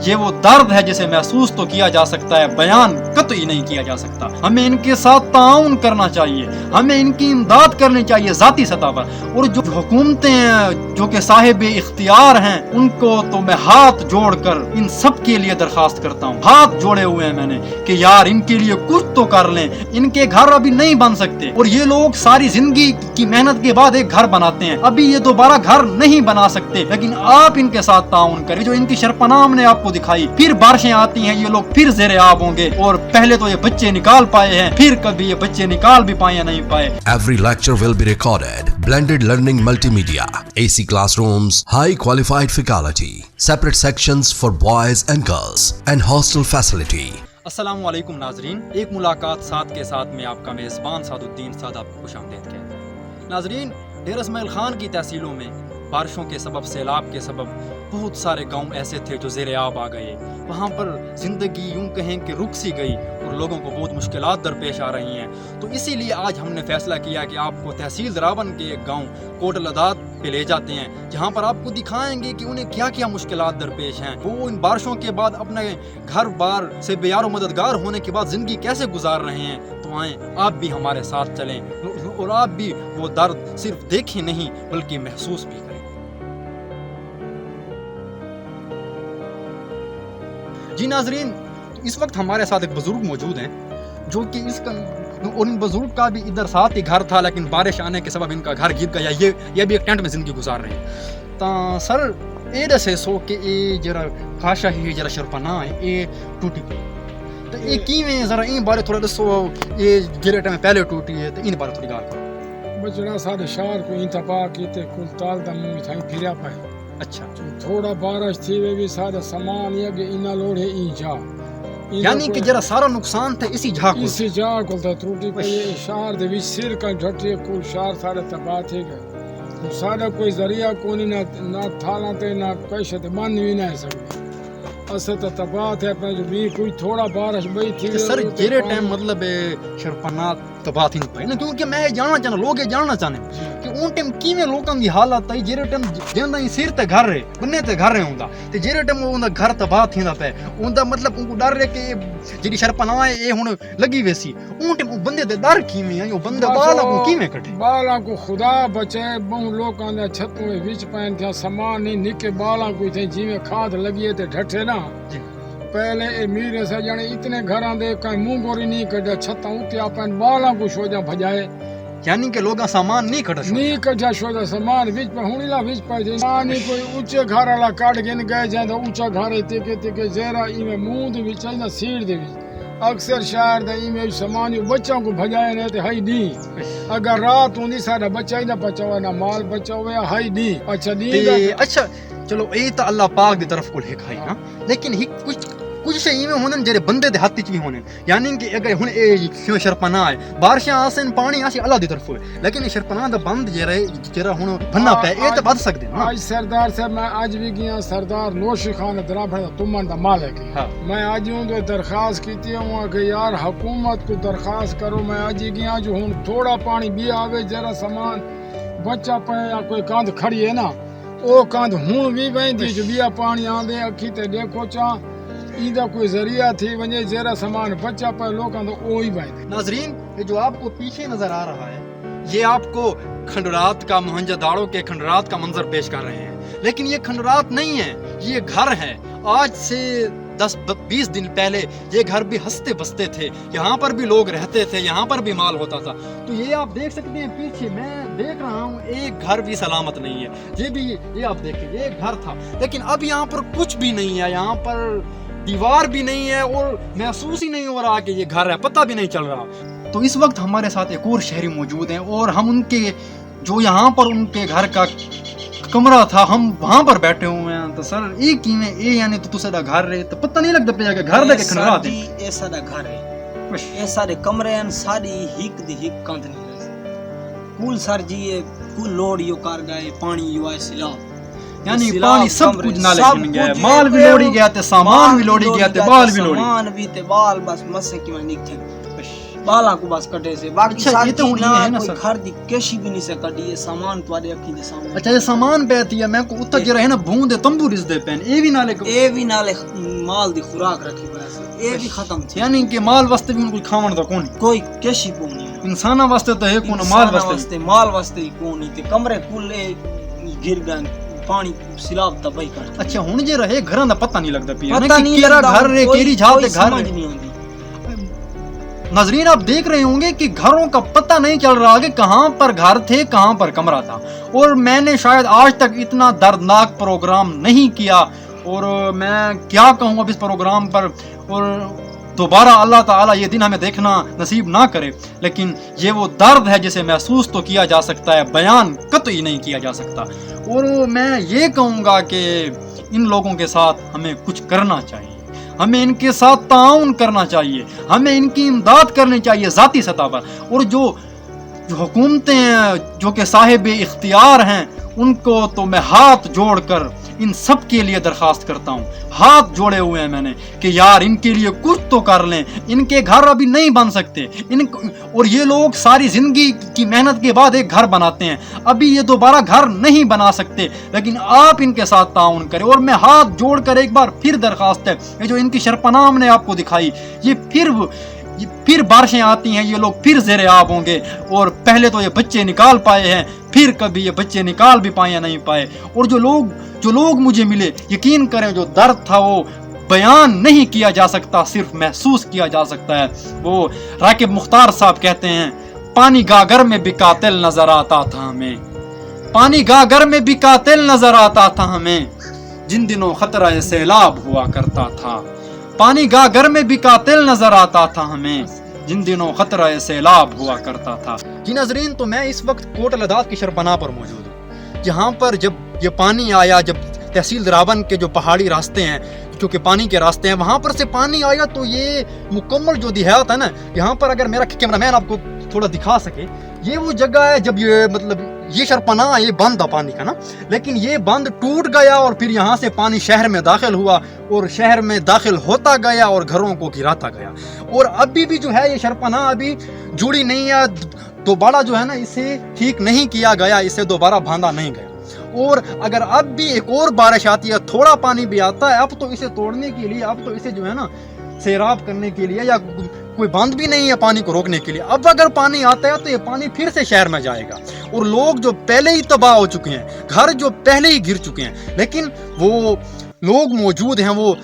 یہ وہ درد ہے جسے محسوس تو کیا جا سکتا ہے، بیان قطعی نہیں کیا جا سکتا۔ ہمیں ان کے ساتھ تعاون کرنا چاہیے، ہمیں ان کی امداد کرنی چاہیے ذاتی سطح پر، اور جو حکومتیں ہیں جو کہ صاحب اختیار ہیں ان کو تو میں ہاتھ جوڑ کر ان سب کے لیے درخواست کرتا ہوں، ہاتھ جوڑے ہوئے ہیں میں نے کہ یار ان کے لیے کچھ تو کر لیں۔ ان کے گھر ابھی نہیں بن سکتے، اور یہ لوگ ساری زندگی کی محنت کے بعد ایک گھر بناتے ہیں، ابھی یہ دوبارہ گھر نہیں بنا سکتے، لیکن آپ ان کے ساتھ تعاون کریں۔ جو ان کی شرپناہ ہم نے آپ کو دکھائی، پھر بارشیں آتی ہیں، یہ لوگ پھر زیر آب ہوں گے، اور پہلے تو یہ بچے نکال پائے ہیں، پھر کبھی یہ بچے نکال بھی پائے یا نہیں پائے۔ Every lecture will be recorded. Blended learning multimedia, AC classrooms, high qualified faculty, separate sections for boys and girls, and hostel facility. السلام علیکم ناظرین، ایک ملاقات ساتھ کے ساتھ میں آپ کا میزبان سعد الدین سعد آپ کو خوش آمدید کہتا ہوں۔ ناظرین، ڈیرہ اسماعیل خان کی تحصیلوں میں بارشوں کے سبب، سیلاب کے سبب بہت سارے گاؤں ایسے تھے جو زیر آب آ گئے، وہاں پر زندگی یوں کہیں کہ رک سی گئی اور لوگوں کو بہت مشکلات درپیش آ رہی ہیں۔ تو اسی لیے آج ہم نے فیصلہ کیا کہ آپ کو تحصیل دراون کے ایک گاؤں کوٹ العداد پہ لے جاتے ہیں، جہاں پر آپ کو دکھائیں گے کہ انہیں کیا کیا مشکلات درپیش ہیں، وہ ان بارشوں کے بعد اپنے گھر بار سے بے یار و مددگار ہونے کے بعد زندگی کیسے گزار رہے ہیں۔ تو آئیں آپ بھی ہمارے ساتھ چلیں اور آپ بھی وہ درد صرف دیکھیں نہیں بلکہ محسوس بھی کریں۔ جی ناظرین، اس وقت ہمارے ساتھ ایک بزرگ موجود ہیں جو کہ ان بزرگ کا بھی ادھر ساتھ ہی گھر تھا، لیکن بارش آنے کے سبب ان کا گھر گر گیا، یہ بھی ایک ٹینٹ میں زندگی گزار رہے ہیں۔ تو سر اے دسے سو کہ اے جرا خاشا ہی جرا شرپناہ ہے اے ٹوٹی پئی، تو اے کیویں ذرا این بارے تھوڑا دسو، اے جڑے ٹائم پہلے ٹوٹی ہے تو این بارے تھوڑی گل کرو۔ بچڑا سارے شہر کو انتباہ کیتے کل تال دا منہ تھائی پھریا پائے۔ اچھا، تھوڑا بارش تھی وے بھی سارا سامان یہ کہ انہاں لوڑے این جا، یعنی کہ جرا سارا نقصان تھا اسی جہاں کو، اسی جا کو تا ٹوٹی پئی شہر دے وچ سر کا ڈھٹے کل شہر سارے تباہ تھی گئے، سارا کوئی ذریعہ کونی نہ تھالا تے نہ پیسے تے بن بھی نہ سکے، اسے تو تباہ تھے پہ جو بھی کوئی تھوڑا بارش بئی تھی سر جیرے ٹائم مطلب شرپناہ تباہ تھی پئی نا، کیونکہ میں جاننا چاہنا لوگ یہ جاننا چاہنے کہ ان ٹائم کیویں لوکاں دی حالت آئی جیرے ٹائم جندا ہی سر تے گھر رہے بننے تے گھر رہے ہوندا تے جیرے ٹائم اوندا گھر تباہ تھیندا پے اوندا مطلب ان کو ڈر رہے کہ جڑی شرپناہ ہے اے ہن لگی ویسی، اون ٹائم بندے دے ڈر کیویں آئی، او بندے بالا کو کیویں کٹے، بالا کو خدا بچے بہوں لوکاں دے چھتوں وچ پین تھا سامان نہیں نکے بالا کوئی تھے جویں کھاد لگی تے ڈھٹے نا پہلے اے میرے سے جانے اتنے گھراں دے کہیں منہ گوری نہیں کڈیا چھتاں اوتے اپن بالا کو شوجا بھجائے، یعنی کہ لوگاں سامان نہیں کھڑا نہیں کڈیا شوجا سامان وچ پہ ہونی لا وچ پہ جے نہیں کوئی اونچے گھر والا کڈ گن گئے جاندا اونچا گھر تے کہ زیرا ایویں منہ دے وچ نہ سیڑ دے وچ اکثر شہر دے ایویں سامان بچوں کو بھجائے نے تے ہئی نہیں، اگر رات ہوندی سارا بچہ ہی نہ بچاوے نہ مال بچاوے ہئی نہیں۔ اچھا نہیں اچھا چلو اے تا اللہ پاک دی طرف کول ہک ہے نا، لیکن کچھ شے ایویں ہوندن جڑے بندے دے ہاتھ وچ وی ہوندن، یعنی کہ اگر ہن اے شرپناہ ہے بارشاں آسن پانی آسی اللہ دی طرف ہوئے، لیکن شرپناہ دا بند جڑا ہن بننا پے اے تے بد سکدے نا۔ آج سردار صاحب میں آج بھی گیا سردار نوشی خان درابڑ تمن دا مالک ہے، میں آج ہوں تو درخواست کیتی ہوں کہ یار حکومت کو درخواست کرو، میں آج گیا جو ہوں تھوڑا پانی بھی آوے جرا سامان بچہ پے یا کوئی کاند کھڑی ہے نا او کاند ہوں بھی ویندی جو بیا پانی آندے اکھی تے دیکھو چاں ایدہ کوئی ذریعہ تھی ونجے زیرہ سامان بچہ پر لوگاں تو اوہی بائیں۔ ناظرین، یہ جو آپ کو پیچھے نظر آ رہا ہے یہ آپ کو کھنڈرات کا مہنجہ داڑوں کے کھنڈرات کا منظر پیش کر رہے ہیں، لیکن یہ کھنڈرات نہیں ہے، یہ گھر ہے۔ آج سے 10-20 دن پہلے یہ گھر بھی ہنستے بستے تھے، یہاں پر بھی لوگ رہتے تھے، یہاں پر بھی مال ہوتا تھا۔ تو یہ آپ دیکھ سکتے ہیں پیچھے میں دیکھ رہا ہوں ایک گھر بھی سلامت نہیں ہے، یہ آپ دیکھیں یہ ایک گھر تھا، لیکن اب یہاں پر کچھ بھی نہیں ہے، یہاں پر دیوار بھی نہیں ہے اور محسوس ہی نہیں ہو رہا کہ یہ گھر ہے، پتہ بھی نہیں چل رہا۔ تو اس وقت ہمارے ساتھ ایک اور شہری موجود ہیں اور ہم ان کے جو یہاں پر ان کے گھر کا کمرہ تھا ہم وہاں پر بیٹھے ہوئے ہیں۔ تو سر ایک ہی میں اے یعنی تو ساڈا گھر رہے تو پتہ نہیں لگتا پیا کہ گھر دے کے کھنڈرا دے اے ساڈا گھر ہے، اے سارے کمرے ہیں، ساری ہک دی ہک کند نہیں رہی کل سر جی کل لوڑ یو کر گئے پانی یو آئے سیلاب، یعنی پانی سب کچھ نالے بن گیا، مال بھی لوڑی گیا تے سامان بھی لوڑی گیا تے بال بھی لوڑی، سامان بھی تے بال بس مسے کی میں نکھن बाला को बस कटे से बाकी अच्छा, सारी ये तो चीज हुई है ना कोई सर। घर दी केशी भी नहीं से कटी ये सामान तुम्हारे अखी दे सामने अच्छा ये सामान पैती है मैं को उत्ता जे रहे ना बूंदे तंबू रिस दे पेन ये भी नाले को ए भी नाले माल दी खुराक रखी बस ए भी खत्म थी यानी कि माल वास्ते भी कुछ खावण दा कोनी कोई केशी को नहीं इंसाना वास्ते तो है कोन माल वास्ते माल वास्ते ही कोई नहीं ते कमरे कुल गिर गए पानी सिलाब तबाही कर अच्छा हुन जे रहे घरां दा पता नहीं लगदा पिया पता नहीं केरा लगता, घर रे कोई- केरी झाल कोई ते घर समझ रे। नहीं आती नाजरीन आप देख रहे होंगे कि घरों का पता नहीं चल रहा कि कहां पर घर थे कहां पर कमरा था और मैंने शायद आज तक इतना दर्दनाक प्रोग्राम नहीं किया और मैं क्या कहूँ अब इस प्रोग्राम पर और दोबारा अल्लाह ताला ये दिन हमें देखना नसीब ना करे लेकिन ये वो दर्द है जिसे महसूस तो किया जा सकता है बयान कतई नहीं किया जा सकता और मैं ये कहूँगा कि इन लोगों के साथ हमें कुछ करना चाहिए हमें इनके साथ ताउन करना चाहिए हमें इनकी इमदाद करनी चाहिए ज़ाती सतह पर और जो हुकूमतें हैं जो कि साहिब इख्तियार हैं उनको तो मैं हाथ जोड़कर इन सब के लिए दरख्वास्त करता हूँ हाथ जोड़े हुए हैं मैंने कि यार इनके लिए कुछ तो कर लें इनके घर अभी नहीं बन सकते और ये लोग सारी ज़िंदगी की मेहनत के बाद एक घर बनाते हैं अभी ये दोबारा घर नहीं बना सकते लेकिन आप इनके साथ ताउन करें और मैं हाथ जोड़कर एक बार फिर दरख्वास्त है ये जो इनकी शरपनाह हमने आपको दिखाई ये फिर बारिशें आती हैं ये लोग फिर ज़ेरे आब होंगे और पहले तो ये बच्चे निकाल पाए हैं फिर कभी ये बच्चे निकाल भी पाए या नहीं पाए और जो लोग मुझे मिले यकीन करें जो दर्द था वो बयान नहीं किया जा सकता सिर्फ महसूस किया जा सकता है वो राकिब मुख्तार साहब कहते हैं पानी गागर में बिका तिल नजर आता था हमें पानी गागर में बिका तिल नजर आता था हमें जिन दिनों खतरा सैलाब हुआ करता था पानी गागर में बिका तिल नजर आता था हमें जिन दिनों खतरा सैलाब हुआ करता था जी नाजरीन तो मैं इस वक्त कोट लदाख की शरपनाह पर मौजूद हूँ जहाँ पर जब ये पानी आया जब तहसील द्रावन के जो पहाड़ी रास्ते हैं जो कि पानी के रास्ते हैं वहाँ पर से पानी आया तो ये मुकम्मल जो देहात है ना यहाँ पर अगर मेरा कैमरामैन आपको थोड़ा दिखा सके ये वो जगह है जब ये मतलब ये शरपनाह ये बंद था पानी का ना लेकिन ये बंद टूट गया और फिर यहाँ से पानी शहर में दाखिल हुआ और शहर में दाखिल होता गया और घरों को गिराता गया और अभी भी जो है ये शरपनाह अभी जुड़ी नहीं है दोबारा जो है ना इसे ठीक नहीं किया गया इसे दोबारा बांधा नहीं गया और अगर अब भी एक और बारिश आती है थोड़ा पानी भी आता है अब तो इसे तोड़ने के लिए अब तो इसे जो है ना सैराब करने के लिए या कोई बांध भी नहीं है पानी को रोकने के लिए अब अगर पानी आता है तो ये पानी फिर से शहर में जाएगा और लोग जो पहले ही तबाह हो चुके हैं घर जो पहले ही गिर चुके हैं लेकिन वो लोग मौजूद हैं वो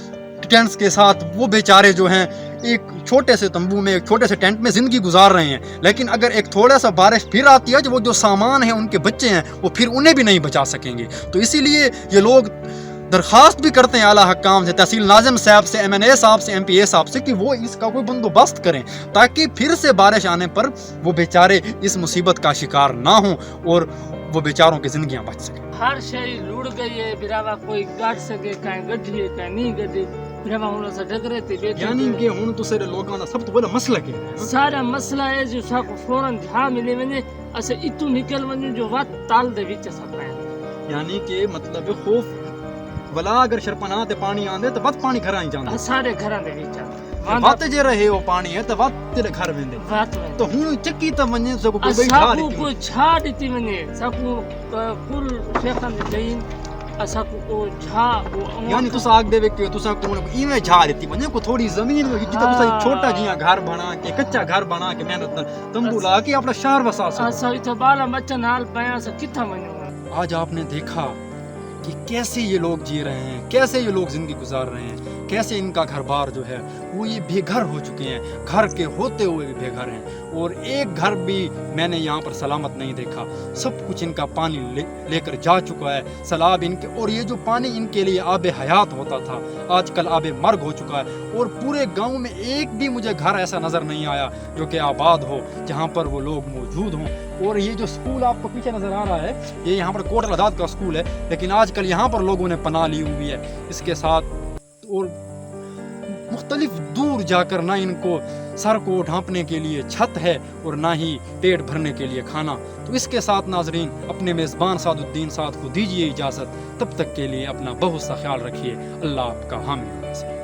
टेंट्स के साथ वो बेचारे जो हैं एक छोटे से तंबू में एक छोटे से टेंट में ज़िंदगी गुजार रहे हैं लेकिन अगर एक थोड़ा सा बारिश फिर आती है वो जो सामान है उनके बच्चे हैं वो फिर उन्हें भी नहीं बचा सकेंगे तो इसीलिए ये लोग दरख्वास्त भी करते हैं आला हकाम से तहसील नाज़िम साहब से MNA साहब से MPA साहब से कि वो इसका कोई बंदोबस्त करें ताकि फिर से बारिश आने पर वो बेचारे इस मुसीबत का शिकार ना हों और वो बेचारों की ज़िंदगियाँ बच सकें हर शइ लुड़ गई है बिरावा कोई गाड़ सके कहीं गड्ढी है कहीं नहीं गड्ढी बिरावा हुन सा डगरे ते बैठे यानी कि हुन तो सारे लोगों का सब तो बड़ा मसला क्या है सारा मसला है जो साको फौरन ध्यान मिले वने असे इतु निकल वने जो वात ताल दे विच सपना यानी कि मतलब खौफ भला अगर शरपनाह ते पानी आंदे तो वत पानी घर आई जांदा सारे घरां दे विच वत जे रहे हो पानी है तो वत तेरे घर वेंदे वात में तो हुन चक्की त वने सको कोई बैठा साको को छा दिती वने साको कुल शेखन दे जईन असाको को झा वो यानी तुसा आग देवे के तुसा कोन इवे झा देती वने को थोड़ी जमीन में जितना तुसा छोटा जिया घर बना के कच्चा घर बना के मेहनत तंबू ला के अपना शहर बसा सको असा इतो बाला बच्चन हाल पया से किथा वने आज आपने देखा कि कैसे ये लोग जी रहे हैं कैसे ये लोग जिंदगी गुजार रहे हैं कैसे इनका घर बार जो है वो ये बेघर हो चुके हैं घर के होते हुए भी बेघर हैं और एक घर भी मैंने यहाँ पर सलामत नहीं देखा सब कुछ इनका पानी लेकर जा चुका है सैलाब इनके और ये जो पानी इनके लिए आब हयात होता था आजकल आब मर्ग हो चुका है और पूरे गांव में एक भी मुझे घर ऐसा नज़र नहीं आया जो कि आबाद हो जहाँ पर वो लोग मौजूद हों और ये जो स्कूल आपको पीछे नज़र आ रहा है ये यहाँ पर कोट लदाख का स्कूल है लेकिन आजकल यहाँ पर लोगों ने पनाह ली हुई है इसके साथ और मुख्तलिफ दूर जाकर ना इनको सर को ढांपने के लिए छत है और ना ही पेट भरने के लिए खाना तो इसके साथ नाजरीन अपने मेज़बान सादुद्दीन साद को दीजिए इजाज़त तब तक के लिए अपना बहुत सा ख्याल रखिए अल्लाह आपका हामी।